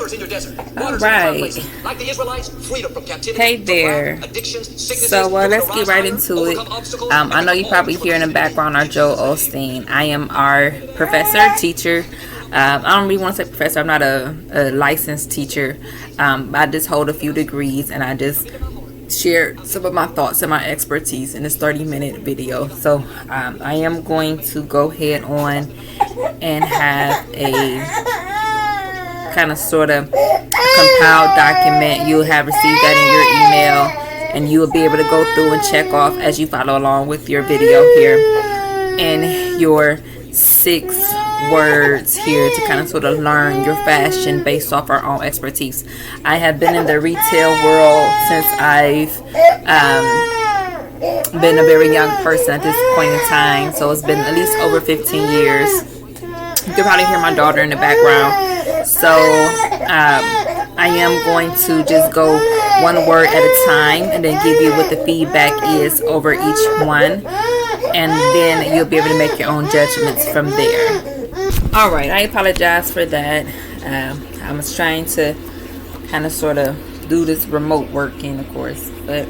All right. Hey there. So, let's get right into it. I know you probably hear in the background our Joel Osteen. I am our professor, teacher. I don't really want to say professor. I'm not a licensed teacher. I just hold a few degrees, and I just share some of my thoughts and my expertise in this 30-minute video. So I am going to go ahead on and have a kind of sort of compiled document. You'll have received that in your email, and you will be able to go through and check off as you follow along with your video here, and your 6 words here to kind of sort of learn your fashion based off our own expertise. I have been in the retail world since I've been a very young person at this point in time, so it's been at least over 15 years. You can probably hear my daughter in the background. So I am going to just go one word at a time and then give you what the feedback is over each one, and then you'll be able to make your own judgments from there. Alright, I apologize for that. I was trying to kind of sort of do this remote working, of course, but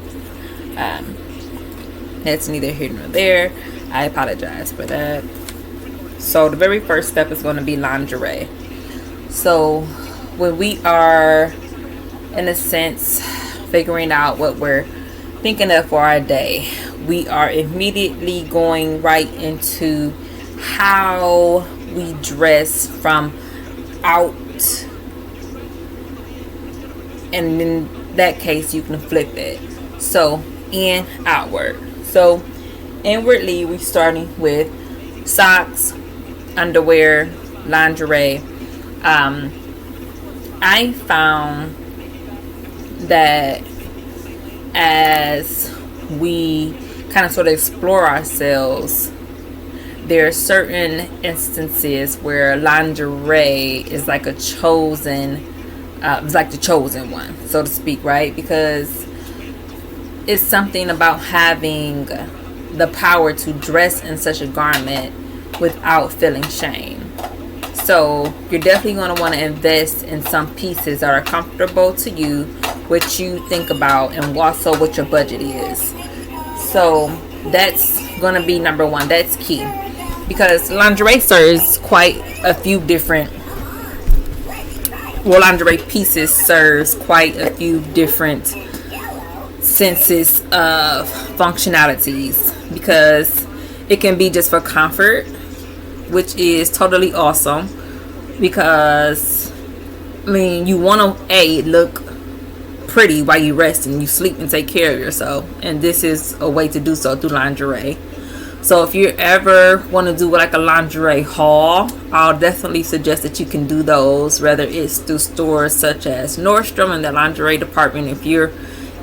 that's neither here nor there. I apologize for that. So the very first step is going to be lingerie. So when we are, in a sense, figuring out what we're thinking of for our day, we are immediately going right into how we dress from out, and in that case you can flip it, so in, outward. So inwardly, we're starting with socks, underwear, lingerie. I found that as we kind of sort of explore ourselves, there are certain instances where lingerie is like a chosen, it's like the chosen one, so to speak, right? Because it's something about having the power to dress in such a garment without feeling shame. So you're definitely going to want to invest in some pieces that are comfortable to you, what you think about, and also what your budget is. So that's going to be number one. That's key. Because lingerie serves quite a few different, lingerie pieces serves quite a few different senses of functionalities, because it can be just for comfort, which is totally awesome, because I mean, you want to look pretty while you rest and you sleep and take care of yourself, and this is a way to do so through lingerie. So if you ever want to do like a lingerie haul, I'll definitely suggest that you can do those, whether it's through stores such as Nordstrom and the lingerie department. If you're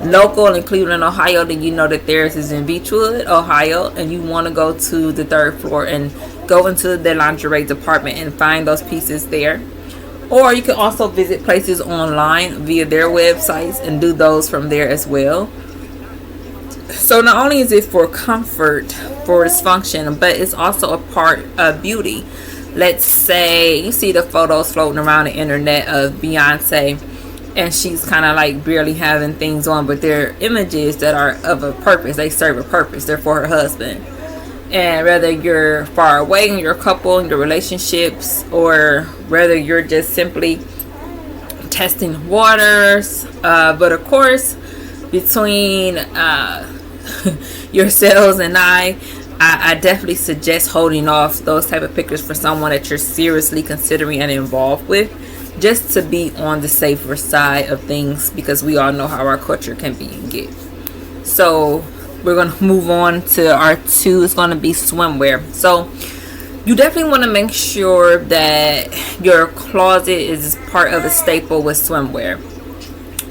local in Cleveland, Ohio, then you know that theirs is in Beechwood, Ohio, and you want to go to the 3rd floor and go into the lingerie department and find those pieces there. Or you can also visit places online via their websites and do those from there as well. So not only is it for comfort, for its function, but it's also a part of beauty. Let's say you see the photos floating around the internet of Beyonce, and she's kind of like barely having things on, but they're images that are of a purpose. They serve a purpose. They're for her husband. And whether you're far away in your couple, in your relationships, or whether you're just simply testing waters, but of course, between yourselves and I definitely suggest holding off those type of pictures for someone that you're seriously considering and involved with, just to be on the safer side of things, because we all know how our culture can be and get. So we're going to move on to our 2. It's going to be swimwear. So you definitely want to make sure that your closet is part of a staple with swimwear,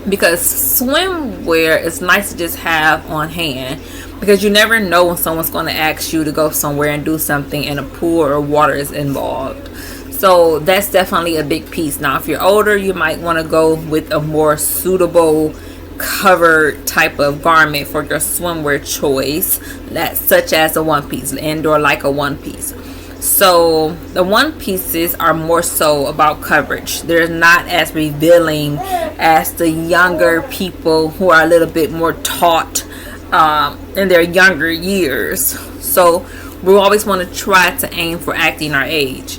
because swimwear is nice to just have on hand, because you never know when someone's going to ask you to go somewhere and do something and a pool or water is involved. So that's definitely a big piece. Now if you're older, you might want to go with a more suitable covered type of garment for your swimwear choice, that such as a one piece, indoor like a one piece. So the one pieces are more so about coverage. They're not as revealing as the younger people who are a little bit more taught in their younger years. So we always want to try to aim for acting our age.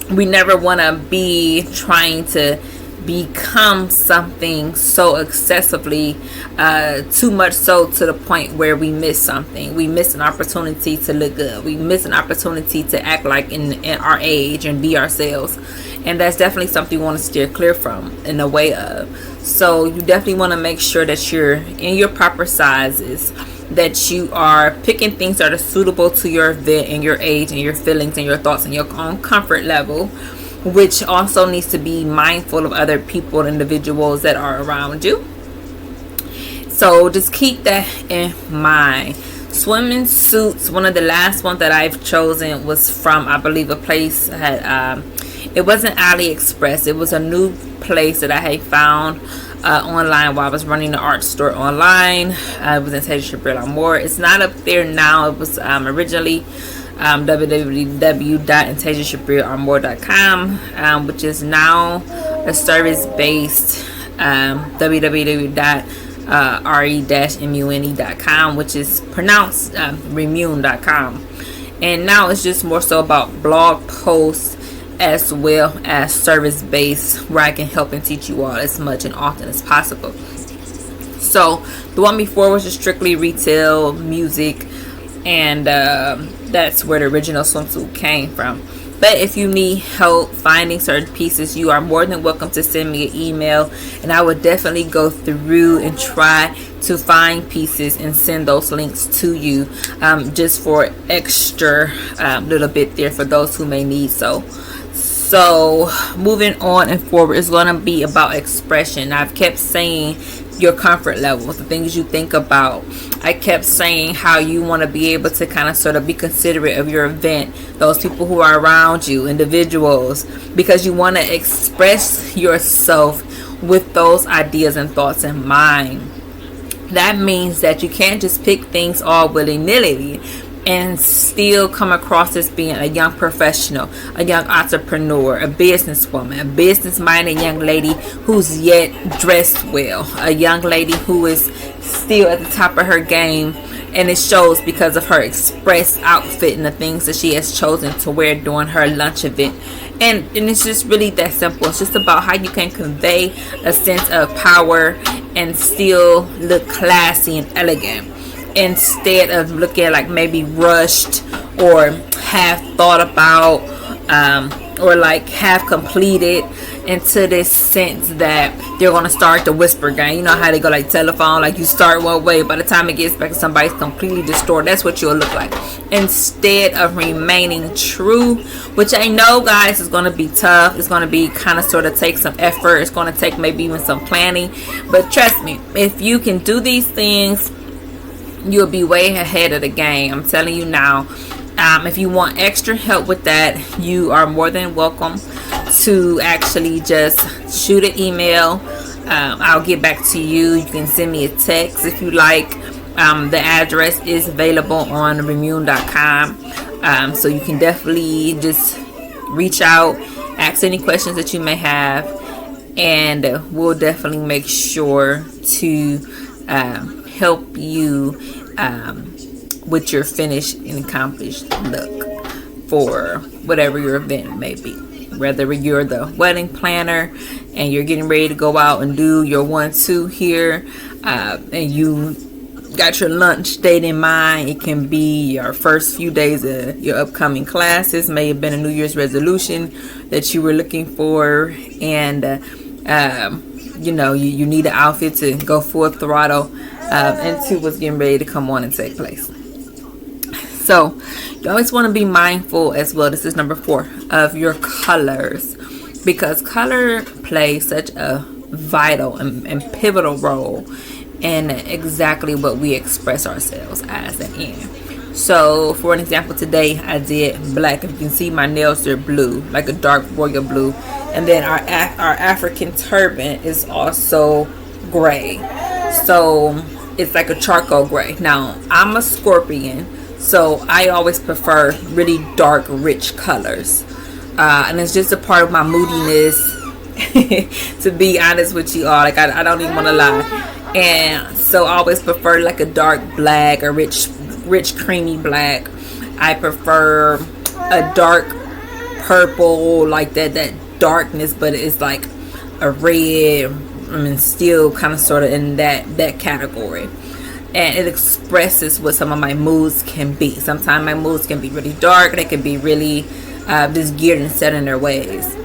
We never want to be trying to become something so excessively too much so to the point where we miss something. We miss an opportunity to look good. We miss an opportunity to act like in our age and be ourselves. And that's definitely something you want to steer clear from in a way of. So you definitely want to make sure that you're in your proper sizes, that you are picking things that are suitable to your event and your age and your feelings and your thoughts and your own comfort level, which also needs to be mindful of other people and individuals that are around you. So just keep that in mind. Swimming suits, one of the last ones that I've chosen was from, I believe, a place that it wasn't AliExpress. It was a new place that I had found online while I was running the art store online. It was in Saint-Germain l'Amour. It's not up there now. It was originally www.intagenshabriramour.com, which is now a service-based www.re-mune.com, which is pronounced remune.com. And now it's just more so about blog posts as well as service-based, where I can help and teach you all as much and often as possible. So the one before was just strictly retail music, and that's where the original swimsuit came from. But if you need help finding certain pieces, you are more than welcome to send me an email, and I would definitely go through and try to find pieces and send those links to you, just for extra little bit there for those who may need so. So moving on and forward is going to be about expression. I've kept saying your comfort levels, the things you think about. I kept saying how you want to be able to kind of sort of be considerate of your event, those people who are around you, individuals, because you want to express yourself with those ideas and thoughts in mind. That means that you can't just pick things all willy-nilly and still come across as being a young professional, a young entrepreneur, a businesswoman, a business-minded young lady who's yet dressed well, a young lady who is still at the top of her game, and it shows because of her express outfit and the things that she has chosen to wear during her lunch event. And it's just really that simple. It's just about how you can convey a sense of power and still look classy and elegant, instead of looking like maybe rushed or half thought about, or like half completed, into this sense that they're going to start the whisper game. You know how they go like telephone, like you start one way, by the time it gets back to somebody's completely distorted. That's what you'll look like, instead of remaining true, which I know, guys, is going to be tough. It's going to be kind of sort of take some effort. It's going to take maybe even some planning, but trust me, if you can do these things, you'll be way ahead of the game. I'm telling you now. If you want extra help with that, you are more than welcome to actually just shoot an email. I'll get back to you. You can send me a text if you like. The address is available on remune.com, so you can definitely just reach out, ask any questions that you may have, and we'll definitely make sure to help you with your finished and accomplished look for whatever your event may be. Whether you're the wedding planner and you're getting ready to go out and do your 1-2 here, and you got your lunch date in mind. It can be your first few days of your upcoming classes, may have been a New Year's resolution that you were looking for, and you know, you need an outfit to go full throttle into what's getting ready to come on and take place. So you always want to be mindful as well, this is number 4, of your colors, because color plays such a vital and pivotal role in exactly what we express ourselves as and in. So for an example, today I did black. If you can see, my nails are blue, like a dark royal blue, and then our African turban is also gray, so it's like a charcoal gray. Now I'm a Scorpion, So I always prefer really dark, rich colors. And it's just a part of my moodiness. To be honest with you all, like I don't even want to lie. And so I always prefer like a dark black, a rich creamy black. I prefer a dark purple, like that darkness, but it's like a red. I mean, still kind of sort of in that category. And it expresses what some of my moods can be. Sometimes my moods can be really dark. They can be really just geared and set in their ways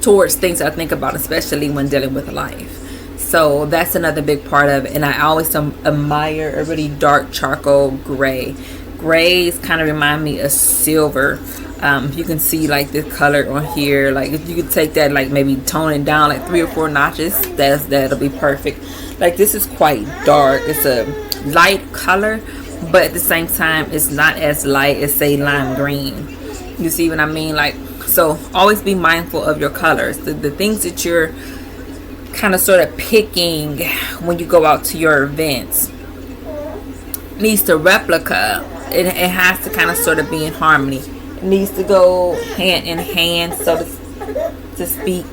towards things I think about, especially when dealing with life. So that's another big part of it. And I always admire a really dark charcoal gray. Grays kind of remind me of silver. You can see like this color on here. Like if you could take that, like maybe tone it down like 3 or 4 notches, that'll be perfect. Like this is quite dark. It's a light color, but at the same time it's not as light as say lime green. You see what I mean? Like, so always be mindful of your colors. The things that you're kind of sort of picking when you go out to your events needs to replica. It has to kind of sort of be in harmony. It needs to go hand in hand, so to speak,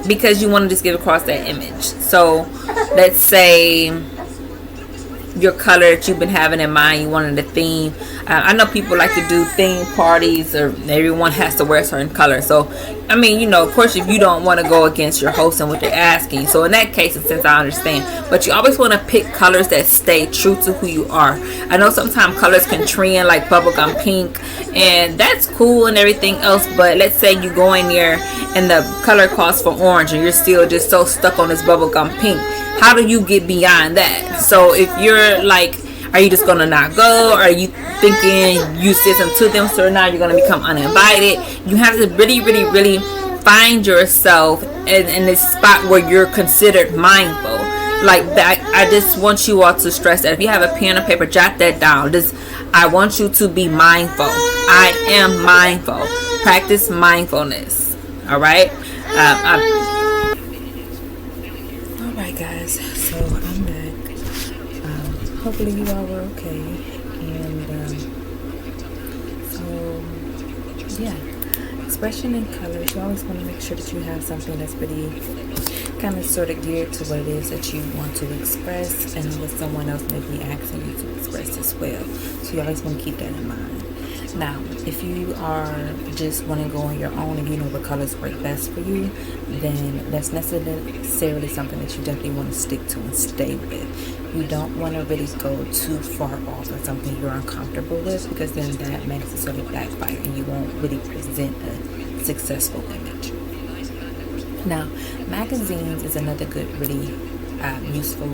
because you want to just get across that image. So let's say your color that you've been having in mind, you wanted a theme. I know people like to do theme parties, or everyone has to wear a certain color. So I mean, you know, of course, if you don't want to go against your host and what they're asking, so in that case, since I understand, but you always want to pick colors that stay true to who you are. I know sometimes colors can trend, like bubblegum pink, and that's cool and everything else, but let's say you go in there and the color calls for orange and you're still just so stuck on this bubblegum pink. How do you get beyond that? So if you're like, are you just gonna not go? Or are you thinking you said something to them, so now you're gonna become uninvited? You have to really find yourself in this spot where you're considered mindful. Like that, I just want you all to stress that. If you have a pen or paper, jot that down. I want you to be mindful. I am mindful. Practice mindfulness. All right. All right, guys. So I'm back. Hopefully you all were okay. And so yeah, expression and colors. You always want to make sure that you have something that's pretty kind of sort of geared to what it is that you want to express and what someone else may be asking you to express as well. So you always want to keep that in mind. Now, if you are just want to go on your own and you know what colors work best for you, then that's necessarily something that you definitely want to stick to and stay with. You don't want to really go too far off on something you're uncomfortable with, because then that may necessarily backfire and you won't really present a successful image. Now, magazines is another good, really useful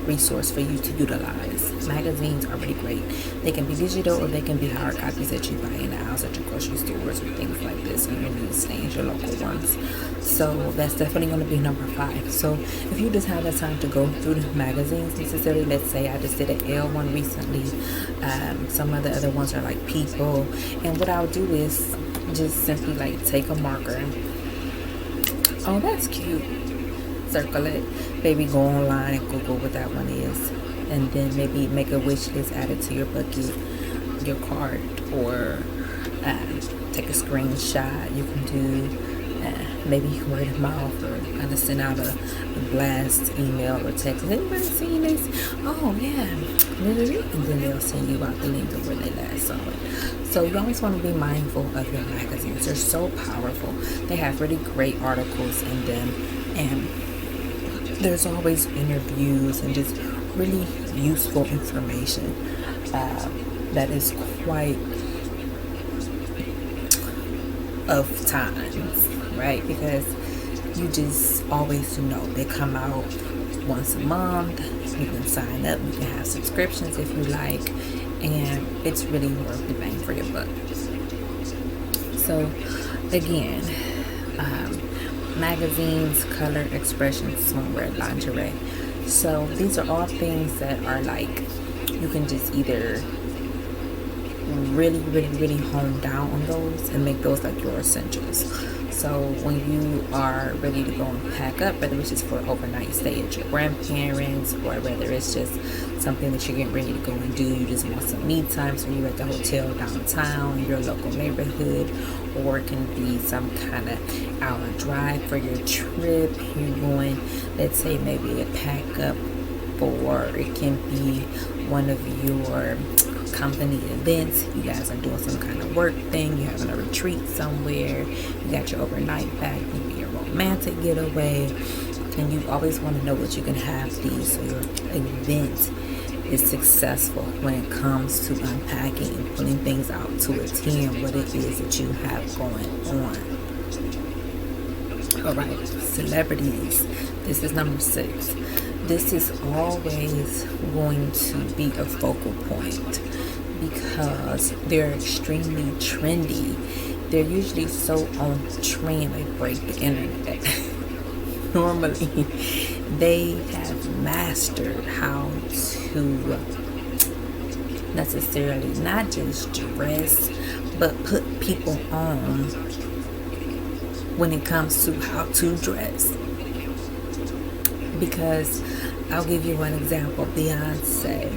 resource for you to utilize. Magazines are really great. They can be digital or they can be hard copies that you buy in the aisles at your grocery stores or things like this, or your newsstands, your local ones. So that's definitely going to be number 5. So if you just have the time to go through the magazines necessarily, let's say I just did an Elle one recently. Some of the other ones are like People, and what I'll do is just simply like take a marker. Oh, that's cute. Circle it. Maybe go online and Google what that one is, and then maybe make a wish list, add it to your bucket, your cart, or take a screenshot. You can do maybe word of mouth, or kind of send out a blast email or text. Has anybody seen this? Oh yeah, and then they'll send you out the link of where they last saw it. So you always want to be mindful of your magazines. They're so powerful. They have really great articles in them, and there's always interviews and just really useful information that is quite of times, right? Because you just always know they come out once a month. You can sign up, you can have subscriptions if you like, and it's really worth the bang for your buck. So again, magazines, color expressions, swimwear, lingerie. So these are all things that are like, you can just either really hone down on those and make those like your essentials. So when you are ready to go and pack up, whether it's just for an overnight stay at your grandparents, or whether it's just something that you're getting ready to go and do, you just want some me time, so you're at the hotel downtown in your local neighborhood, or it can be some kind of hour drive for your trip. You're going, let's say maybe a pack up, or it can be one of your company events. You guys are doing some kind of work thing, you're having a retreat somewhere, you got your overnight back, maybe a romantic getaway, and you always want to know that you can have these so your event is successful when it comes to unpacking and putting things out to attend what it is that you have going on. Alright, celebrities. This is number 6. This is always going to be a focal point because they're extremely trendy. They're usually so on trend they break the internet. Normally, they have mastered how to necessarily not just dress, but put people on when it comes to how to dress. Because I'll give you one example. Beyonce,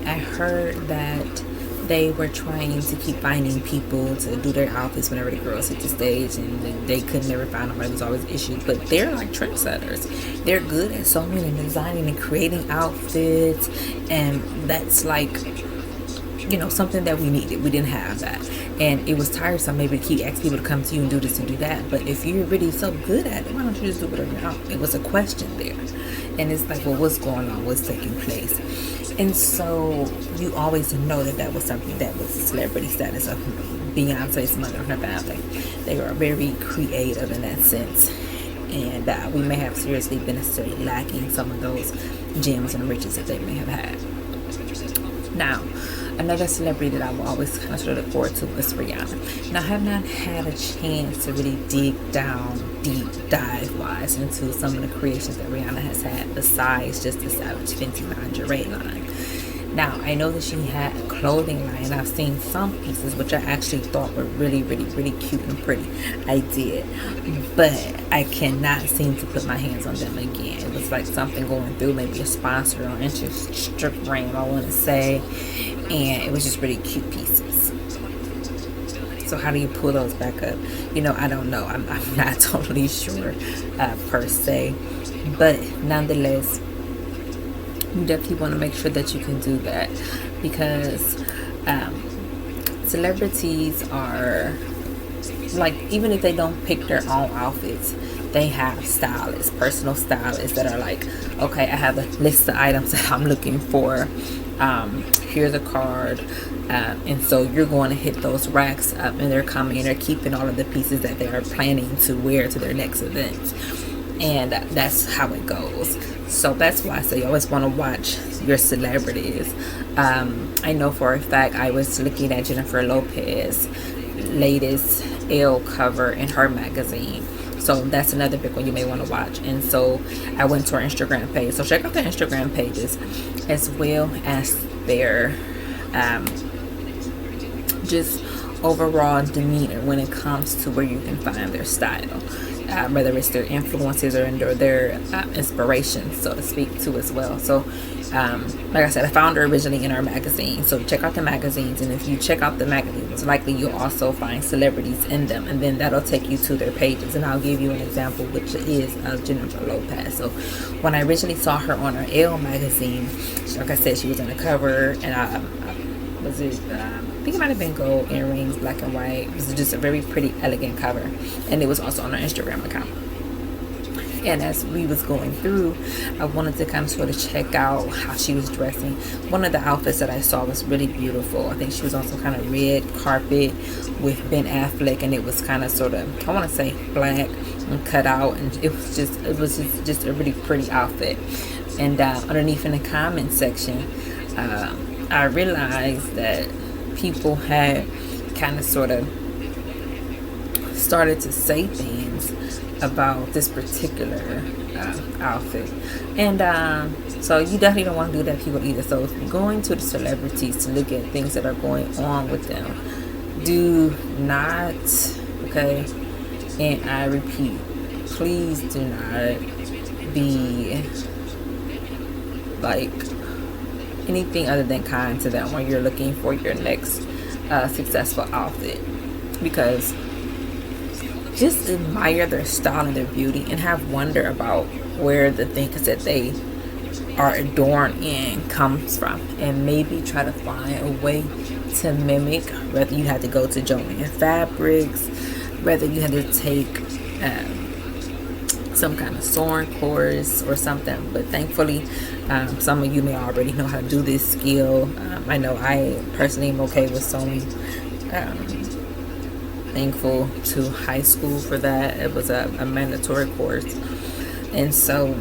I heard that they were trying to keep finding people to do their outfits whenever the girls hit the stage, and they could never find them. There was always issues, but they're like trendsetters. They're good at sewing and designing and creating outfits, and that's like, you know, something that we needed. We didn't have that, and it was tiresome maybe to keep asking people to come to you and do this and do that. But if you're really so good at it, why don't you just do whatever you want? It was a question there, and it's like, well, what's going on? What's taking place? And so you always know that that was something that was a celebrity status of Beyonce's mother and her family. They were very creative in that sense, and we may have seriously been necessarily lacking some of those gems and riches that they may have had. Now, another celebrity that I will always kind of sort of look forward to is Rihanna. Now, I have not had a chance to really dig down, deep dive wise into some of the creations that Rihanna has had besides just the Savage Fenty lingerie line. Now, I know that she had a clothing line. I've seen some pieces which I actually thought were really, really, really cute and pretty. I did. But I cannot seem to put my hands on them again. It was like something going through, maybe a sponsor on Instagram, I want to say. And it was just really cute pieces. So how do you pull those back up? You know, I don't know. I'm not totally sure per se. But nonetheless, you definitely want to make sure that you can do that, because celebrities are like, even if they don't pick their own outfits, they have stylists, personal stylists that are like, okay, I have a list of items that I'm looking for. Here's a card, and so you're going to hit those racks up, and they're coming and they're keeping all of the pieces that they are planning to wear to their next event, and that's how it goes. So that's why I say you always want to watch your celebrities. I know for a fact I was looking at Jennifer Lopez's latest Elle cover in her magazine. So that's another big one you may want to watch. And so I went to her Instagram page. So check out their Instagram pages, as well as their just overall demeanor when it comes to where you can find their style. Whether it's their influences or their inspirations, so to speak, too, as well. So like I said, I found her originally in our magazine, so check out the magazines, and if you check out the magazines, likely you'll also find celebrities in them, and then that'll take you to their pages. And I'll give you an example, which is Jennifer Lopez. So when I originally saw her on her Elle magazine, like I said, she was on the cover, and I think it might have been gold earrings, black and white. It was just a very pretty, elegant cover, and it was also on her Instagram account. And as we was going through, I wanted to kind of sort of check out how she was dressing. One of the outfits that I saw was really beautiful. I think she was on some kind of red carpet with Ben Affleck, and it was kind of sort of, I want to say, black and cut out, and it was just a really pretty outfit. And underneath in the comment section, I realized that people had kind of sort of started to say things about this particular outfit, and so you definitely don't want to do that, people, either. So if you're going to the celebrities to look at things that are going on with them, do not, okay, And I repeat, please do not be like anything other than kind to them when you're looking for your next successful outfit, because just admire their style and their beauty and have wonder about where the things that they are adorned in comes from, and maybe try to find a way to mimic, whether you had to go to Joann Fabrics, whether you had to take some kind of sewing course or something. But thankfully, some of you may already know how to do this skill. I know I personally am okay with sewing. Thankful to high school for that. It was a mandatory course. And so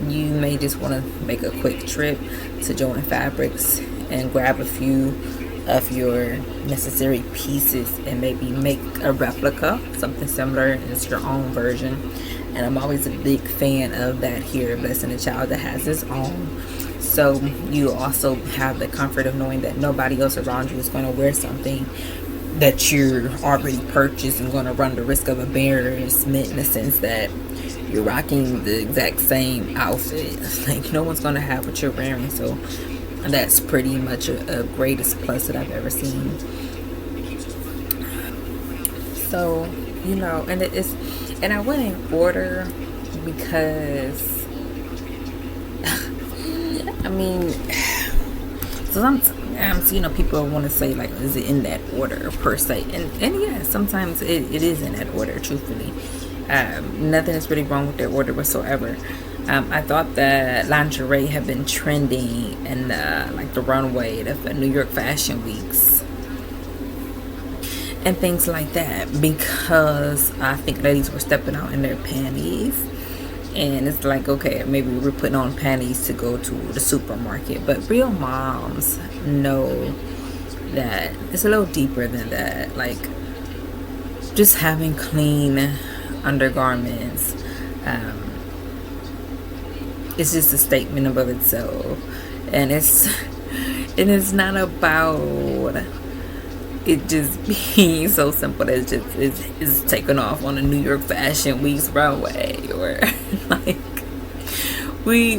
you may just want to make a quick trip to Joann Fabrics and grab a few of your necessary pieces and maybe make a replica, something similar. It's your own version. And I'm always a big fan of that here, Blessing a Child that has its own. So you also have the comfort of knowing that nobody else around you is going to wear something that you're already purchased and going to run the risk of embarrassment, in the sense that you're rocking the exact same outfit. Like, no one's going to have what you're wearing. So that's pretty much a greatest plus that I've ever seen. So, you know, and and I went in order because I mean, sometimes, you know, people want to say, like, is it in that order per se? And yeah, sometimes it is in that order, truthfully. Nothing is really wrong with their order whatsoever. I thought that lingerie had been trending in like the runway of the New York Fashion Weeks and things like that, because I think ladies were stepping out in their panties. And it's like, okay, maybe we're putting on panties to go to the supermarket. But real moms know that it's a little deeper than that. Like, just having clean undergarments, it's just a statement of itself. And it's not about it just being so simple that it's taken off on a New York Fashion Week's runway, or like we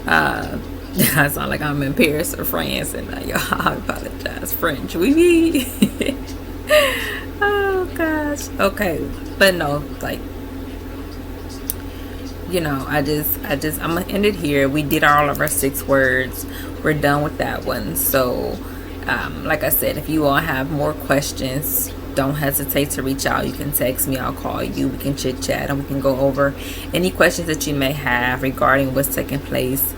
I sound like I'm in Paris or France, and I apologize, French. Oh gosh. Okay, but no, like, you know, I'm gonna end it here. We did all of our 6 words. We're done with that one. So like I said, if you all have more questions, don't hesitate to reach out. You can text me, I'll call you, we can chit chat, and we can go over any questions that you may have regarding what's taking place,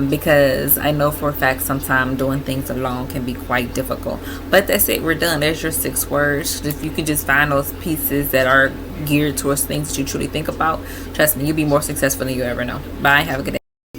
because I know for a fact sometimes doing things alone can be quite difficult. But that's it, we're done. There's your 6 words. If you can just find those pieces that are geared towards things that you truly think about, trust me, you'll be more successful than you ever know. Bye, have a good day.